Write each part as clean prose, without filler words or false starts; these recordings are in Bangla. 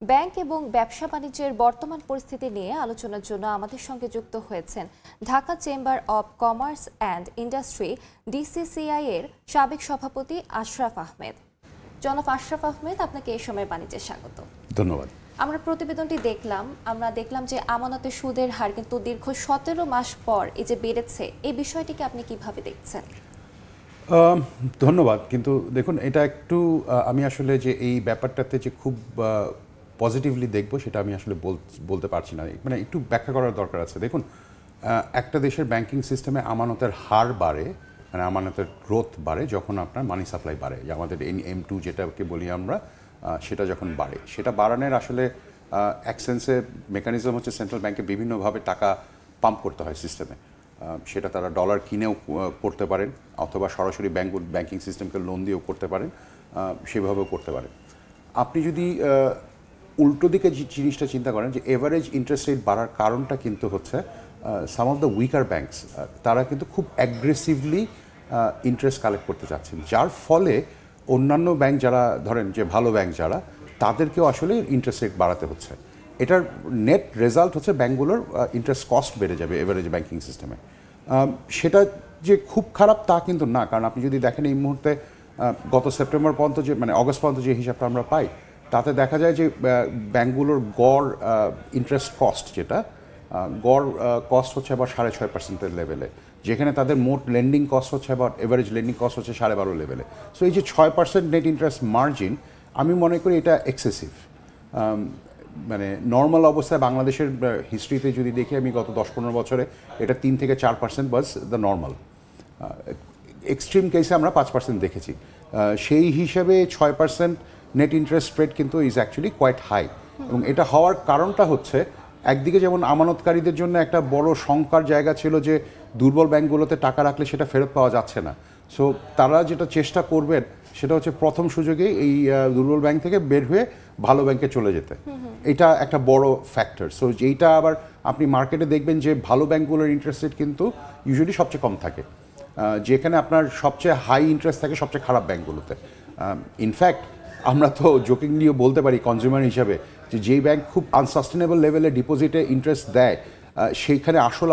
ব্যাংক এবং ব্যবসা বাণিজ্যের বর্তমান পরিস্থিতি নিয়ে আলোচনার জন্য আমাদের সঙ্গে যুক্ত হয়েছেন Dhaka chamber of commerce and industry DCCI এর সাবেক সভাপতি আশরাফ আহমেদ। জনাব আশরাফ আহমেদ, আপনাকে এই সময় বাণিজ্যে স্বাগত। ধন্যবাদ। আমরা প্রতিবেদনটি দেখলাম যে আমানতের সুদের হার কিন্তু দীর্ঘ 17 মাস পর এই যে বেড়েছে, এই বিষয়টিকে আপনি কিভাবে দেখছেন? ধন্যবাদ। কিন্তু দেখুন, এটা একটু আমি আসলে যে এই ব্যাপারটাতে যে খুব পজিটিভলি দেখব সেটা আমি আসলে বলতে পারছি না, মানে একটু ব্যাখ্যা করার দরকার আছে। দেখুন, একটা দেশের ব্যাংকিং সিস্টেমে আমানতের হার বাড়ে, মানে আমানতের গ্রোথ বাড়ে যখন আপনার মানি সাপ্লাই বাড়ে, যে আমাদের M2 যেটাকে বলি আমরা, সেটা যখন বাড়ে, সেটা বাড়ানোর আসলে এক সেন্সে মেকানিজম হচ্ছে সেন্ট্রাল ব্যাংকে বিভিন্নভাবে টাকা পাম্প করতে হয় সিস্টেমে। সেটা তারা ডলার কিনেও করতে পারেন, অথবা সরাসরি ব্যাংকিং সিস্টেমকে লোন দিয়েও করতে পারেন, সেভাবেও করতে পারেন। আপনি যদি উল্টো দিকে জিনিসটা চিন্তা করেন, যে এভারেজ ইন্টারেস্ট রেট বাড়ার কারণটা কিন্তু হচ্ছে সাম অফ দ্য উইকার ব্যাংকস, তারা কিন্তু খুব অ্যাগ্রেসিভলি ইন্টারেস্ট কালেক্ট করতে চাচ্ছেন, যার ফলে অন্যান্য ব্যাংক যারা ধরেন যে ভালো ব্যাংক যারা, তাদেরকেও আসলে ইন্টারেস্ট রেট বাড়াতে হচ্ছে। এটার নেট রেজাল্ট হচ্ছে ব্যাঙ্কগুলোর ইন্টারেস্ট কস্ট বেড়ে যাবে এভারেজ ব্যাংকিং সিস্টেমে। সেটা যে খুব খারাপ তা কিন্তু না, কারণ আপনি যদি দেখেন এই মুহূর্তে গত সেপ্টেম্বর পর্যন্ত যে, মানে অগস্ট পর্যন্ত যে হিসাবটা আমরা পাই, তাতে দেখা যায় যে ব্যাঙ্কগুলোর গড় ইন্টারেস্ট কস্ট, যেটা গড় কস্ট হচ্ছে আবার 6.5% লেভেলে, যেখানে তাদের মোট লেন্ডিং কস্ট হচ্ছে আবার এভারেজ লেন্ডিং কস্ট হচ্ছে 12.5 লেভেলে। সো এই যে 6% নেট ইন্টারেস্ট মার্জিন, আমি মনে করি এটা এক্সেসিভ। মানে নর্মাল অবস্থায় বাংলাদেশের হিস্ট্রিতে যদি দেখি, আমি গত 10-15 বছরে এটা 3 থেকে 4% বাস দ্য নর্মাল। এক্সট্রিম কেসে আমরা 5% দেখেছি। সেই হিসাবে 6% নেট ইন্টারেস্ট রেট কিন্তু ইজ অ্যাকচুয়ালি কোয়াইট হাই। এবং এটা হওয়ার কারণটা হচ্ছে, একদিকে যেমন আমানতকারীদের জন্য একটা বড় শঙ্কার জায়গা ছিল যে দুর্বল ব্যাংকগুলোতে টাকা রাখলে সেটা ফেরত পাওয়া যাচ্ছে না। সো তারা যেটা চেষ্টা করবেন সেটা হচ্ছে প্রথম সুযোগে এই দুর্বল ব্যাংক থেকে বের হয়ে ভালো ব্যাংকে চলে যেতে। এটা একটা বড় ফ্যাক্টর। সো যেইটা আবার আপনি মার্কেটে দেখবেন যে ভালো ব্যাংকগুলোর ইন্টারেস্ট রেট কিন্তু ইউজুয়ালি সবচেয়ে কম থাকে, যেখানে আপনার সবচেয়ে হাই ইন্টারেস্ট থাকে সবচেয়ে খারাপ ব্যাংকগুলোতে। ইনফ্যাক্ট আমরা তো জোকিংলিও বলতে পারি কনজিউমার হিসাবে, যে যেই ব্যাংক খুব আনসাস্টেনেবল লেভেলে ডিপোজিটে ইন্টারেস্ট দেয়, সেইখানে আসলে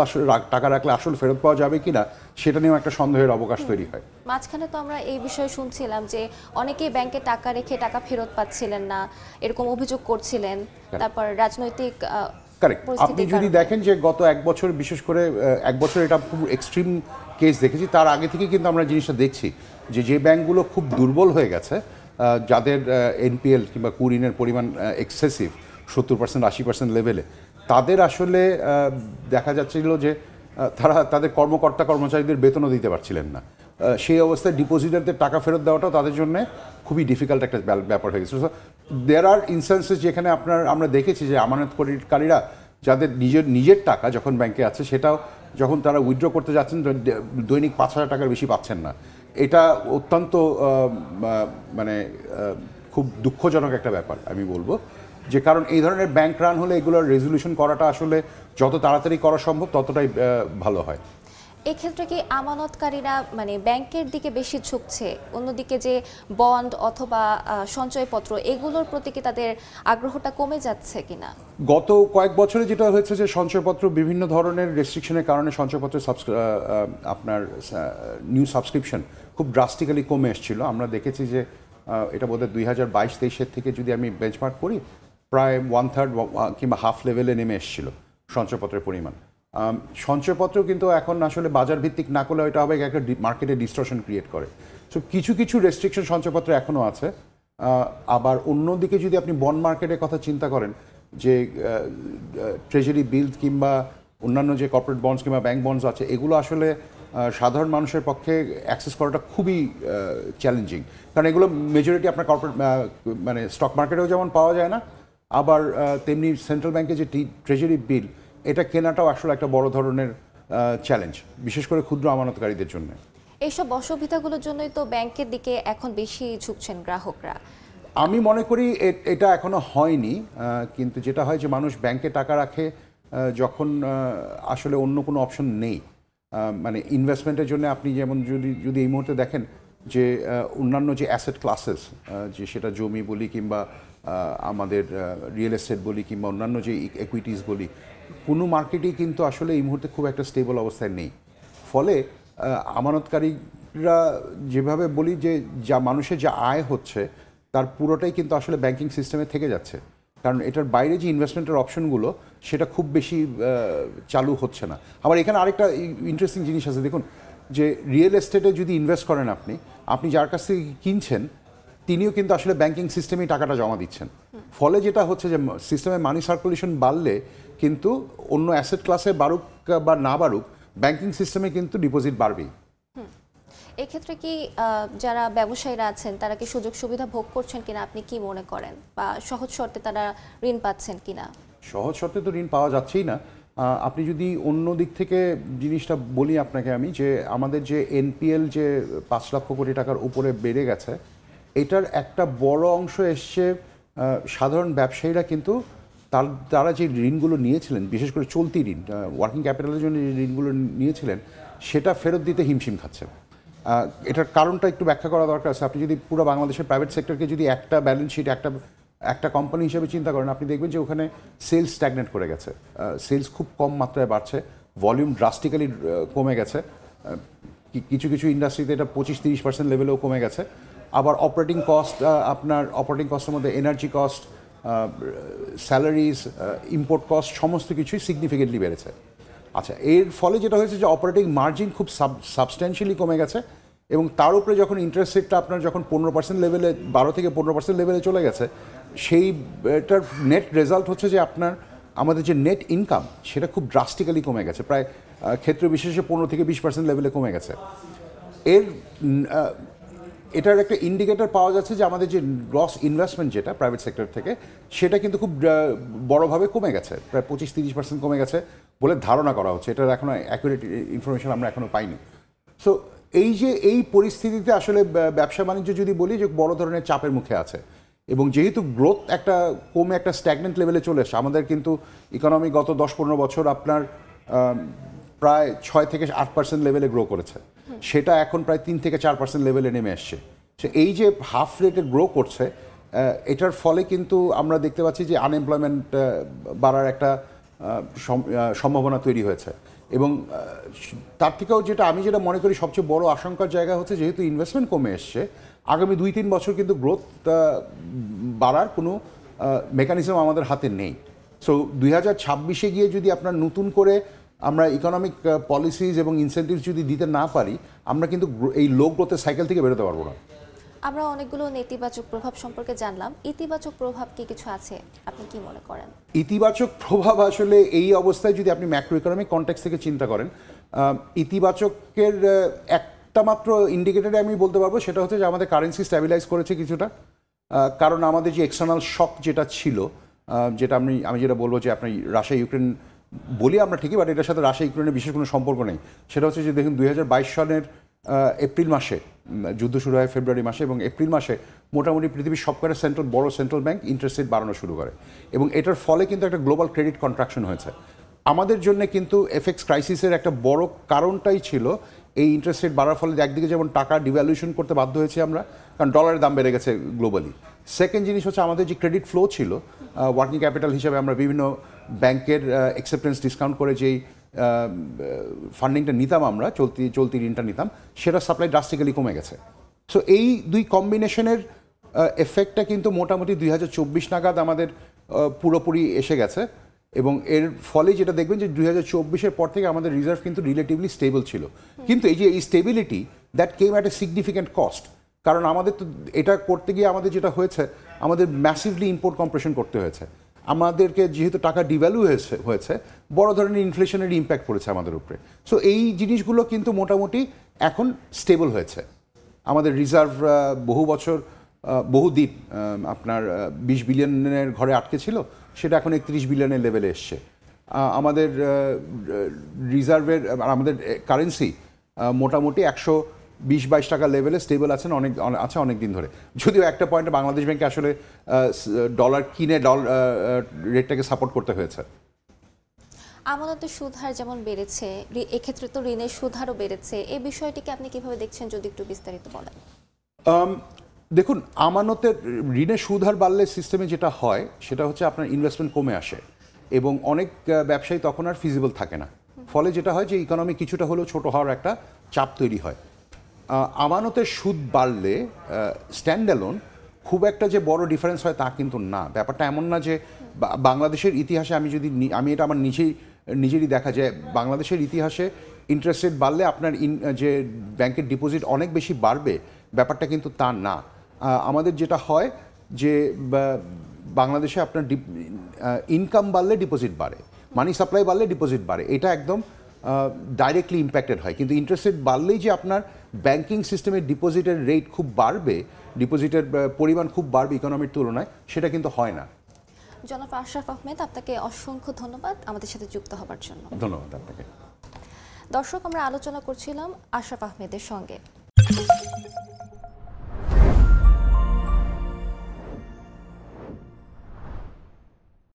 টাকা রাখলে আসল ফেরত পাওয়া যাবে কিনা সেটা নিয়েও একটা সন্দেহের অবকাশ তৈরি হয়। মাঝখানে তো আমরা এই বিষয়ে শুনছিলাম যে অনেকেই ব্যাংকে টাকা রেখে টাকা ফেরত পাচ্ছিলেন না, এরকম অভিযোগ করছিলেন। তারপর রাজনৈতিক কারেক্ট। আপনি যদি দেখেন যে গত এক বছর, বিশেষ করে এক বছর এটা খুব এক্সট্রিম কেস দেখেছি, তার আগে থেকে কিন্তু আমরা জিনিসটা দেখছি যে ব্যাংকগুলো খুব দুর্বল হয়ে গেছে, যাদের এনপিএল কিংবা কুঋণের পরিমাণ এক্সেসিভ 70%, 80% লেভেলে, তাদের আসলে দেখা যাচ্ছিল যে তারা তাদের কর্মচারীদের বেতনও দিতে পারছিলেন না। সেই অবস্থায় ডিপোজিটারদের টাকা ফেরত দেওয়াটাও তাদের জন্য খুবই ডিফিকাল্ট একটা ব্যাপার হয়ে গেছে। সো দেয়ার আর ইনস্ট্যান্সেস যেখানে আমরা দেখেছি যে আমানতকারীরা যাদের নিজের টাকা যখন ব্যাংকে আছে, সেটাও যখন তারা উইথড্র করতে যাচ্ছেন, দৈনিক 5,000 টাকার বেশি পাচ্ছেন না। এটা অত্যন্ত মানে খুব দুঃখজনক একটা ব্যাপার আমি বলবো, যে কারণ এই ধরনের ব্যাংক রান হলে এগুলোর রেজলিউশন করাটা আসলে যত তাড়াতাড়ি করা সম্ভব ততটাই ভালো হয়। এক্ষেত্রে কি আমানতকারীরা মানে ব্যাংকের দিকে বেশি ঝুঁকছে, অন্যদিকে যে বন্ড অথবা সঞ্চয়পত্র, এগুলোর প্রতি কি তাদের আগ্রহটা কমে যাচ্ছে কিনা? গত কয়েক বছরে যেটা হয়েছে যে সঞ্চয়পত্র বিভিন্ন ধরনের রেস্ট্রিকশনের কারণে সঞ্চয়পত্রের আপনার নিউ সাবস্ক্রিপশন খুব ড্রাস্টিক্যালি কমে এসেছিল। আমরা দেখেছি যে এটা বোধহয় 2022-23 থেকে যদি আমি বেঞ্চমার্ক করি, প্রায় 1/3 কিংবা হাফ লেভেলে নেমে এসেছিল সঞ্চয়পত্রের পরিমাণ। সঞ্চয়পত্র কিন্তু এখন আসলে বাজার ভিত্তিক না করলে এটা হবে একটা মার্কেটে ডিস্টরশন ক্রিয়েট করে। সো কিছু রেস্ট্রিকশন সঞ্চয়পত্র এখনও আছে। আবার অন্যদিকে যদি আপনি বন্ড মার্কেটের কথা চিন্তা করেন, যে ট্রেজারি বিল কিংবা অন্যান্য যে কর্পোরেট বন্ডস কিংবা ব্যাংক বন্ডস আছে, এগুলো আসলে সাধারণ মানুষের পক্ষে অ্যাক্সেস করাটা খুবই চ্যালেঞ্জিং, কারণ এগুলো মেজরিটি আপনার কর্পোরেট মানে স্টক মার্কেটেও যেমন পাওয়া যায় না, আবার তেমনি সেন্ট্রাল ব্যাংকে যে ট্রেজারি বিল, এটা কেনাটাও আসলে একটা বড় ধরনের চ্যালেঞ্জ, বিশেষ করে ক্ষুদ্র আমানতকারীদের জন্য। এইসব অসুবিধাগুলোর জন্যই তো ব্যাংকের দিকে এখন বেশি ঝুঁকছেন গ্রাহকরা। আমি মনে করি এটা এখনো হয়নি, কিন্তু যেটা হয় যে মানুষ ব্যাংকে টাকা রাখে যখন আসলে অন্য কোনো অপশন নেই। মানে ইনভেস্টমেন্টের জন্য আপনি যেমন যদি এই মুহূর্তে দেখেন যে অন্যান্য যে অ্যাসেট ক্লাসেস, যে সেটা জমি বলি কিংবা আমাদের রিয়েল এস্টেট বলি কিংবা অন্যান্য যে ইকুইটিস বলি, কোনো মার্কেটেই কিন্তু আসলে এই মুহূর্তে খুব একটা স্টেবল অবস্থায় নেই। ফলে আমানতকারীরা যেভাবে বলি যে যা মানুষের যা আয় হচ্ছে তার পুরোটাই কিন্তু আসলে ব্যাংকিং সিস্টেমে থেকে যাচ্ছে, কারণ এটার বাইরে যে ইনভেস্টমেন্টের অপশনগুলো সেটা খুব বেশি চালু হচ্ছে না। আবার এখানে আরেকটা ইন্টারেস্টিং জিনিস আছে, দেখুন যে রিয়েল এস্টেটে যদি ইনভেস্ট করেন আপনি যার কাছ থেকে কিনছেন তিনিও কিন্তু আসলে ব্যাংকিং সিস্টেমেই টাকাটা জমা দিচ্ছেন। ফলে যেটা হচ্ছে যে সিস্টেমে মানি সার্কুলেশন বাড়লে কিন্তু অন্য অ্যাসেট ক্লাসে বাড়ুক বা না বাড়ুক ব্যাংকিং সিস্টেমে কিন্তু ডিপোজিট বাড়বেই। এক্ষেত্রে কি যারা ব্যবসায়ীরা আছেন তারা কি সুযোগ সুবিধা ভোগ করছেন কিনা আপনি কি মনে করেন, বা সহজ শর্তে তারা ঋণ পাচ্ছেন কিনা? সহজ শর্তে তো ঋণ পাওয়া যাচ্ছেই না। আপনি যদি অন্য দিক থেকে জিনিসটা বলি আপনাকে আমি, যে আমাদের যে এনপিএল যে 5 লক্ষ কোটি টাকার উপরে বেড়ে গেছে, এটার একটা বড় অংশ এসছে সাধারণ ব্যবসায়ীরা কিন্তু তারা যে ঋণগুলো নিয়েছিলেন, বিশেষ করে চলতি ঋণ, ওয়ার্কিং ক্যাপিটালের জন্য যে ঋণগুলো নিয়েছিলেন সেটা ফেরত দিতে হিমশিম খাচ্ছে। এটার কারণটা একটু ব্যাখ্যা করা দরকার আছে। আপনি যদি পুরো বাংলাদেশের প্রাইভেট সেক্টরকে যদি একটা ব্যালেন্স শিট একটা কোম্পানি হিসেবে চিন্তা করেন, আপনি দেখবেন যে ওখানে সেলস স্ট্যাগনেট করে গেছে, সেলস খুব কম মাত্রায় বাড়ছে, ভলিউম ড্রাস্টিক্যালি কমে গেছে, কিছু কিছু ইন্ডাস্ট্রিতে এটা 25-30% লেভেলেও কমে গেছে। আবার অপারেটিং কস্টের মধ্যে energy cost, salaries, import cost সমস্ত কিছুই সিগনিফিকেন্টলি বেড়েছে। আচ্ছা, এর ফলে যেটা হয়েছে যে অপারেটিং মার্জিন খুব সাবস্ট্যান্সিয়ালি কমে গেছে, এবং তার উপরে যখন ইন্টারেস্ট রেটটা আপনার যখন 15% লেভেলে, 12 থেকে 15% লেভেলে চলে গেছে, সেইটার নেট রেজাল্ট হচ্ছে যে আমাদের যে নেট ইনকাম সেটা খুব ড্রাস্টিক্যালি কমে গেছে, প্রায় ক্ষেত্র বিশেষে 15 থেকে 20% লেভেলে কমে গেছে। এটার একটা ইন্ডিকেটর পাওয়া যাচ্ছে যে আমাদের যে গ্রস ইনভেস্টমেন্ট যেটা প্রাইভেট সেক্টর থেকে, সেটা কিন্তু খুব বড়োভাবে কমে গেছে, প্রায় 25-30% কমে গেছে বলে ধারণা করা হচ্ছে। এটার এখনও অ্যাকুরেট ইনফরমেশন আমরা এখনও পাইনি। সো এই পরিস্থিতিতে আসলে ব্যবসা বাণিজ্য যদি বলি যে বড় ধরনের চাপের মুখে আছে, এবং যেহেতু গ্রোথ একটা কমে একটা স্ট্যাগনেন্ট লেভেলে চলে এসছে, আমাদের কিন্তু ইকোনমি গত 10-15 বছর আপনার প্রায় 6-8% লেভেলে গ্রো করেছে, সেটা এখন প্রায় 3-4% লেভেলে নেমে আসছে। সো এই যে হাফ রেটে গ্রো করছে, এটার ফলে কিন্তু আমরা দেখতে পাচ্ছি যে আনএমপ্লয়মেন্ট বাড়ার একটা সম্ভাবনা তৈরি হয়েছে। এবং তার থেকেও আমি যেটা মনে করি সবচেয়ে বড় আশঙ্কার জায়গা হচ্ছে, যেহেতু ইনভেস্টমেন্ট কমে এসছে, আগামী 2-3 বছর কিন্তু গ্রোথ বাড়ার কোনো মেকানিজম আমাদের হাতে নেই। সো 2026-এ গিয়ে যদি আপনার নতুন করে আমরা ইকোনমিক পলিসিজ এবং ইনসেন্টিভস যদি দিতে না পারি, আমরা কিন্তু এই লো গ্রোথের সাইকেল থেকে বেরোতে পারবো না। আমরা অনেকগুলো নেতিবাচক প্রভাব সম্পর্কে জানলাম, ইতিবাচক প্রভাব কি কিছু আছে আপনি কি মনে করেন? ইতিবাচক প্রভাব আসলে এই অবস্থায় যদি আপনি ম্যাক্রো ইকোনমিক কনটেক্সট থেকে চিন্তা করেন, ইতিবাচকের একটা মাত্র ইন্ডিকেটরে আমি বলতে পারবো, সেটা হচ্ছে যে আমাদের কারেন্সি স্ট্যাবিলাইজ করেছে কিছুটা, কারণ আমাদের যে এক্সটার্নাল শক যেটা ছিল, যেটা আমি যেটা বলবো যে আপনি রাশিয়া ইউক্রেন বলি আমরা ঠিকই, বাট এটার সাথে রাশিয়া ইউক্রেনের বিশেষ কোনো সম্পর্ক নেই। সেটা হচ্ছে যে দেখুন 2022 সালের এপ্রিল মাসে যুদ্ধ শুরু হয়, ফেব্রুয়ারি মাসে, এবং এপ্রিল মাসে মোটামুটি পৃথিবীর সবকটা বড় সেন্ট্রাল ব্যাংক ইন্টারেস্ট রেট বাড়ানো শুরু করে, এবং এটার ফলে কিন্তু একটা গ্লোবাল ক্রেডিট কন্ট্রাকশন হয়েছে। আমাদের জন্য কিন্তু এফএক্স ক্রাইসিসের একটা বড় কারণটাই ছিল এই ইন্টারেস্ট রেট বাড়ার ফলে একদিকে যেমন টাকা ডিভ্যালুয়েশন করতে বাধ্য হয়েছি আমরা, কারণ ডলারের দাম বেড়ে গেছে গ্লোবালি। সেকেন্ড জিনিস হচ্ছে আমাদের যে ক্রেডিট ফ্লো ছিল, ওয়ার্কিং ক্যাপিটাল হিসেবে আমরা বিভিন্ন ব্যাংকের অ্যাকসেপ্টেন্স ডিসকাউন্ট করে যেই ফান্ডিংটা নিতাম, আমরা চলতি ঋণটা নিতাম, সেটা সাপ্লাই ড্রাস্টিক্যালি কমে গেছে। সো এই দুই কম্বিনেশনের এফেক্টটা কিন্তু মোটামুটি 2024 নাগাদ আমাদের পুরোপুরি এসে গেছে, এবং এর ফলে যেটা দেখবেন যে 2024-এর পর থেকে আমাদের রিজার্ভ কিন্তু রিলেটিভলি স্টেবল ছিল। কিন্তু এই stability that came at a significant cost, কারণ আমাদের তো এটা করতে গিয়ে আমাদের যেটা হয়েছে, আমাদের ম্যাসিভলি ইম্পোর্ট কম্প্রেশন করতে হয়েছে। আমাদেরকে যেহেতু টাকা ডিভ্যালু হয়েছে, বড় ধরনের ইনফ্লেশনের ইম্প্যাক্ট পড়েছে আমাদের উপরে। সো এই জিনিসগুলো কিন্তু মোটামুটি এখন স্টেবল হয়েছে। আমাদের রিজার্ভ বহুদিন আপনার 20 বিলিয়নের ঘরে আটকে ছিল, সেটা এখন 31 বিলিয়নের লেভেলে এসছে। আমাদের রিজার্ভের আমাদের কারেন্সি মোটামুটি 120-22 টাকা লেভেলে স্টেবল আছেন অনেক দিন ধরে। যদিও একটা পয়েন্টে বাংলাদেশ ব্যাংকে আসলে ডলার কিনে রেটটাকে সাপোর্ট করতে হয়েছে। আমানতের সুদ হার যেমন বেড়েছে, এক্ষেত্রে তো ঋণের সুদ হারও বেড়েছে, এই বিষয়টিকে আপনি কিভাবে দেখছেন যদি একটু বিস্তারিত বলেন? দেখুন, আমানতের ঋণের সুদ হার বাড়লে সিস্টেমে যেটা হয় সেটা হচ্ছে আপনার ইনভেস্টমেন্ট কমে আসে এবং অনেক ব্যবসায়ী তখন আর ফিজিবল থাকে না। ফলে যেটা হয় যে ইকোনমি কিছুটা হলেও ছোট হওয়ার একটা চাপ তৈরি হয়। আমানতের সুদ বাড়লে স্ট্যান্ডঅ্যালোন খুব একটা যে বড় ডিফারেন্স হয় তা কিন্তু না। ব্যাপারটা এমন না যে বাংলাদেশের ইতিহাসে আমি এটা আমার নিজেরই দেখা যায়, বাংলাদেশের ইতিহাসে ইন্টারেস্ট রেট বাড়লে আপনার যে ব্যাংকের ডিপোজিট অনেক বেশি বাড়বে, ব্যাপারটা কিন্তু তা না। আমাদের যেটা হয় যে বাংলাদেশে আপনার ইনকাম বাড়লে ডিপোজিট বাড়ে, মানি সাপ্লাই বাড়লে ডিপোজিট বাড়ে, এটা একদম ডাইরেক্টলি ইম্প্যাক্টেড হয়। কিন্তু ইন্টারেস্ট রেট বাড়লেই যে আপনার ব্যাংকিং সিস্টেমের ডিপোজিটের রেট খুব বাড়বে, ডিপোজিটের পরিমাণ খুব বাড়বে ইকোনমির তুলনায়, সেটা কিন্তু হয় না। জনাব আশরাফ আহমেদ, আপনাকে অসংখ্য ধন্যবাদ আমাদের সাথে যুক্ত হবার জন্য। ধন্যবাদ আপনাকে। দর্শক, আমরা আলোচনা করছিলাম আশরাফ আহমেদের সঙ্গে।